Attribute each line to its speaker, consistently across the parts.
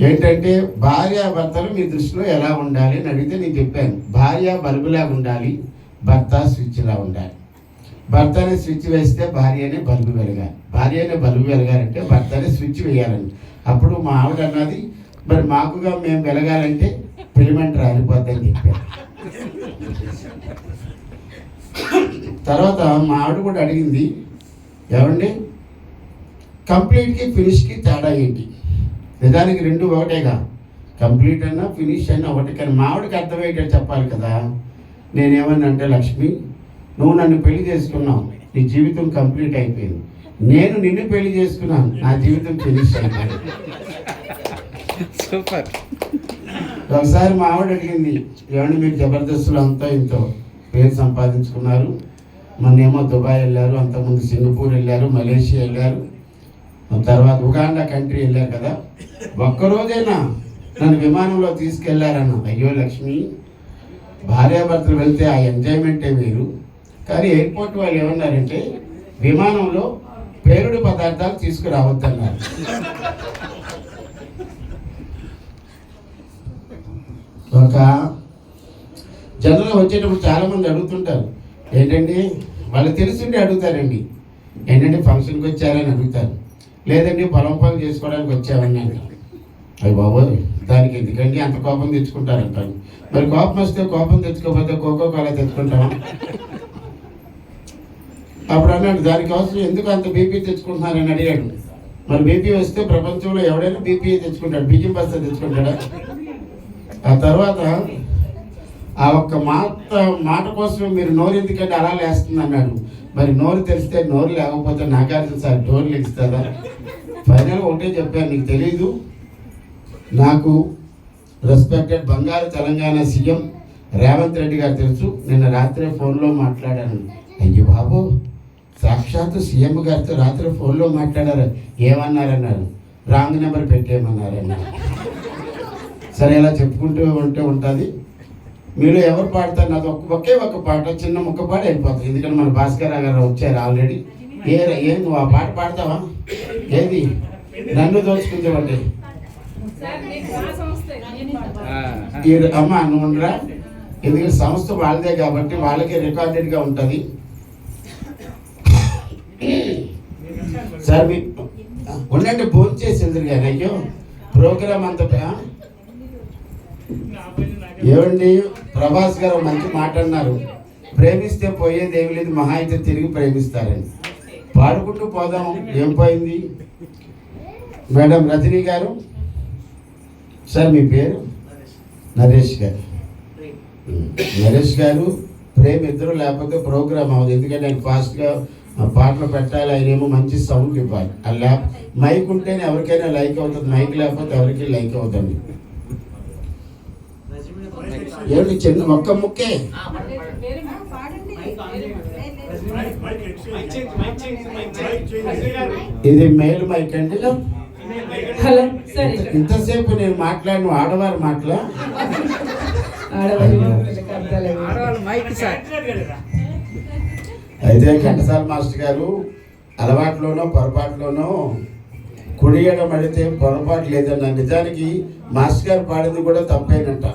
Speaker 1: ఏంటంటే భార్యాభర్తలు మీ దృష్టిలో ఎలా ఉండాలి అని అడిగితే నేను చెప్పాను. భార్య బల్బులాగా ఉండాలి, భర్త స్విచ్లా ఉండాలి. భర్త అనే స్విచ్ వేస్తే భార్య అనే బల్బు వెలగాలి, భార్య అనే బల్బు వెలగాలంటే భర్త అనే స్విచ్ వేయాలని. అప్పుడు మా ఆవిడ అన్నది, మరి మాకుగా మేము వెలగాలంటే ఫిలమెంట్ రాలిపోద్దని చెప్పారు. తర్వాత మా ఆవిడ కూడా అడిగింది, ఏమండి కంప్లీట్కి ఫినిష్కి తేడా ఏంటి? నిజానికి రెండు ఒకటేగా, కంప్లీట్ అన్నా ఫినిష్ అన్నా ఒకటి. కానీ మా ఆవిడకి అర్థమయ్యేటట్టు చెప్పాలి కదా. నేనేమన్నా అంటే, లక్ష్మి నువ్వు నన్ను పెళ్లి చేసుకున్నావు, నీ జీవితం కంప్లీట్ అయిపోయింది. నేను నిన్ను పెళ్లి చేసుకున్నాను, నా జీవితం ఫినిష్ అయిపోయింది.
Speaker 2: సూపర్.
Speaker 1: ఒకసారి మా ఆవిడ అడిగింది, ఏమండి మీరు జబర్దస్తులు అంతా ఇంతో పేరు సంపాదించుకున్నారు, మొన్నేమో దుబాయ్ వెళ్ళారు, అంతకుముందు సింగపూర్ వెళ్ళారు, మలేషియా వెళ్ళారు, తర్వాత ఉగాండా కంట్రీ వెళ్ళారు కదా, ఒక్కరోజైనా నన్ను విమానంలో తీసుకెళ్లారన్న. అయ్యో లక్ష్మి, భార్యాభర్తలు వెళ్తే ఆ ఎంజాయ్మెంటే వేరు. కానీ ఎయిర్పోర్ట్ వాళ్ళు ఏమన్నారంటే, విమానంలో పేరుడు పదార్థాలు తీసుకురావద్దన్నారు. ఒక జనంలో వచ్చేటప్పుడు చాలామంది అడుగుతుంటారు, ఏంటండి వాళ్ళు తెలుసుంటే అడుగుతారండి, ఏంటంటే ఫంక్షన్కి వచ్చారని అడుగుతారు, లేదండి పొలం పనులు చేసుకోవడానికి వచ్చామని అంటారు. అయ్యి బాబోయ్, దానికి ఎందుకండి అంత కోపం తెచ్చుకుంటారంటారు. మరి కోపం వస్తే కోపం తెచ్చుకోకపోతే కోకో కోలా తెచ్చుకుంటామా? అప్పుడు అన్నాడు, దానికోసం ఎందుకు అంత బీపీ తెచ్చుకుంటున్నారని అడిగాడు. మరి బీపీ వస్తే ప్రపంచంలో ఎవడైనా బీపీ తెచ్చుకుంటాడు, బియ్యం బస్తా తెచ్చుకుంటాడా? ఆ తర్వాత ఆ ఒక్క మాట కోసం మీరు నోరు ఎందుకంటే అలా లేస్తుంది అన్నాడు. మరి నోరు తెరిస్తే నోరు లేకపోతే నాగార్జున సార్ డోర్లు ఇస్తుందా? ఫైనల్ ఒకటే చెప్పాను, నీకు తెలీదు, నాకు రెస్పెక్టెడ్ బంగారు తెలంగాణ సీఎం రేవంత్ రెడ్డి గారు తెలుసు, నిన్న రాత్రే ఫోన్లో మాట్లాడాను. అయ్యో బాబు, సాక్షాత్తు సీఎం గారితో రాత్రి ఫోన్లో మాట్లాడారు. ఏమన్నారన్నారు? రాంగ్ నెంబర్ పెట్టేయమన్నారన్నారు. సరే ఇలా చెప్పుకుంటూ ఉంటుంది. మీరు ఎవరు పాడతారు? నాది ఒకే ఒక పాట, చిన్న ముక్క పాట వెళ్ళిపోతుంది. ఎందుకంటే మన భాస్కర్ గారు వచ్చారు ఆల్రెడీ. ఏం నువ్వు ఆ పాట పాడతావా? ఏది నన్ను దోచుకుంటావంటే అమ్మ నువ్వు ఉండరా, ఎందుకంటే సంస్థ వాళ్ళదే కాబట్టి వాళ్ళకి రికార్డెడ్గా ఉంటుంది. సార్ మీ ఉండండి, భోజనం చేసింది కానీ అయ్యో ప్రోగ్రామ్ అంతా. ఏమండి ప్రభాస్ గారు మంచి మాట అన్నారు, ప్రేమిస్తే పోయేది ఏమి లేదు, మహా అయితే తిరిగి ప్రేమిస్తారని. పాడుకుంటూ పోదాం, ఏం పోయింది? మేడం రజనీ గారు, సార్ మీ పేరు? నరేష్ గారు. నరేష్ గారు, ప్రేమ ఇద్దరు లేకపోతే ప్రోగ్రామ్ అవ్వదు. ఎందుకంటే ఆయన ఫాస్ట్గా పాటలు పెట్టాలి, ఆయన ఏమో మంచి సౌండ్ ఇవ్వాలి. అలా మైక్ ఉంటేనే ఎవరికైనా లైక్ అవుతుంది, మైక్ లేకపోతే ఎవరికి లైక్ అవుతుంది. ఏమిటి చిన్న ఒక్క ముక్కే? ఇది మేల్ మైక్ అండి. ఇంతసేపు నేను మాట్లాడిన ఆడవారి మాటలా? అయితే ఘంటసాల మాస్టర్ గారు అలవాట్లోనో పొరపాటులోనో కుడియడం అడిగితే పొరపాటు లేదన్న. నిజానికి మాస్టర్ గారు పాడింది కూడా తప్పేనంట.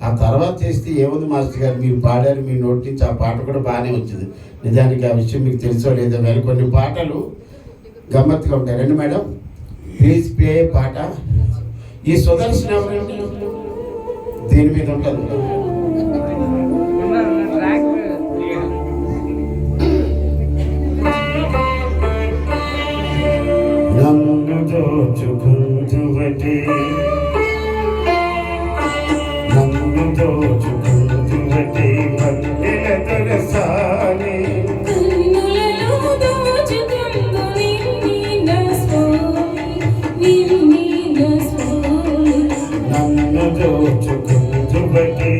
Speaker 1: ఆ తర్వాత చేస్తే ఏముంది మాస్టర్ గారు, మీరు పాడారు, మీ నోటి నుంచి ఆ పాట కూడా బాగానే వచ్చింది. నిజానికి ఆ విషయం మీకు తెలుసో లేదో కానీ కొన్ని పాటలు గమ్మత్తుగా ఉంటాయి. రండి మేడం, ప్లీజ్ ప్లే పాట. ఈ సుదర్శన దీని మీద ఉంటుంది. నన్ను దోచుకుంటువటే, నన్ను దోచుకుంటువటే మల్లెల దొరసాని, నన్ను దోచుకుంటువటే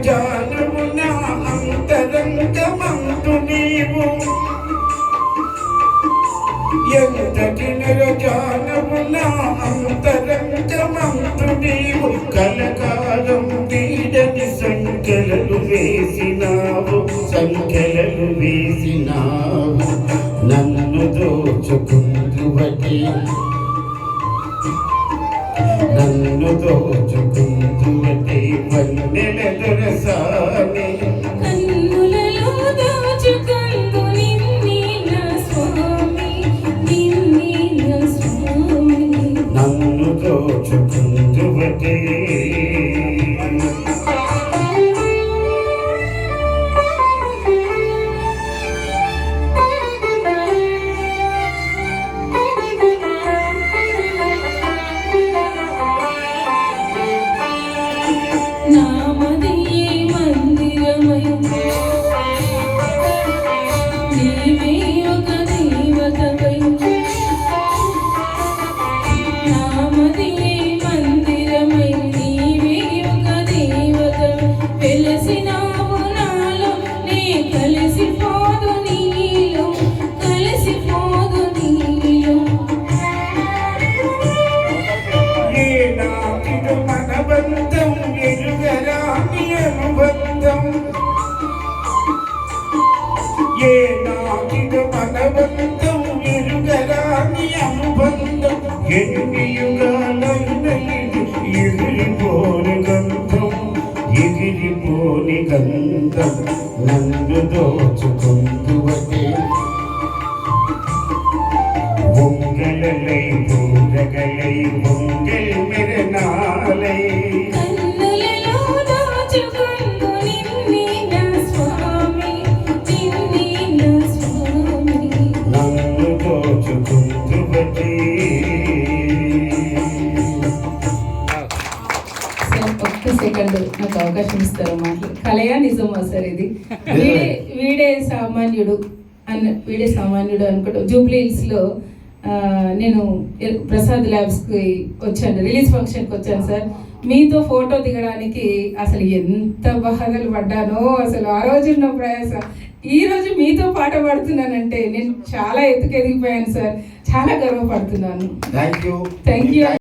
Speaker 1: జానమున అంతరంగమంతు నీవు ఎంతటి జానమున అంతరంగమంతు నీవు కలకాలం తీరని సంఖ్యలు వేసినావు నన్ను దోచుకుందువటే వన్నెల దొరసాని
Speaker 2: కన్నులలో దోచుకుందు నిన్నే నా స్వామి
Speaker 1: నన్ను దోచుకుందువటే ఎన్ని ఎగిరిపోని గంధం నన్ను దోచుకుందువటే ఒంగలై పూరగలై ఒంగల్ మెరనాలై
Speaker 2: కన్నులలో దోచుకుందు నిన్నే నా స్వామి
Speaker 1: నన్ను దోచుకుందువటే.
Speaker 2: సెకండ్ నాకు అవకాశం ఇస్తారు మాట్లాడు. కలయా నిజమా సార్ ఇది? వీడే సామాన్యుడు అనుకుంటా. జూబ్లీ హిల్స్ లో నేను ప్రసాద్ ల్యాబ్స్ కి వచ్చాను, రిలీజ్ ఫంక్షన్కి వచ్చాను సార్. మీతో ఫోటో దిగడానికి అసలు ఎంత బాధలు పడ్డానో అసలు ఆ రోజున్న ప్రయాస. ఈ రోజు మీతో పాట పాడుతున్నానంటే నేను చాలా ఎదిగిపోయాను సార్. చాలా గర్వపడుతున్నాను. Thank you.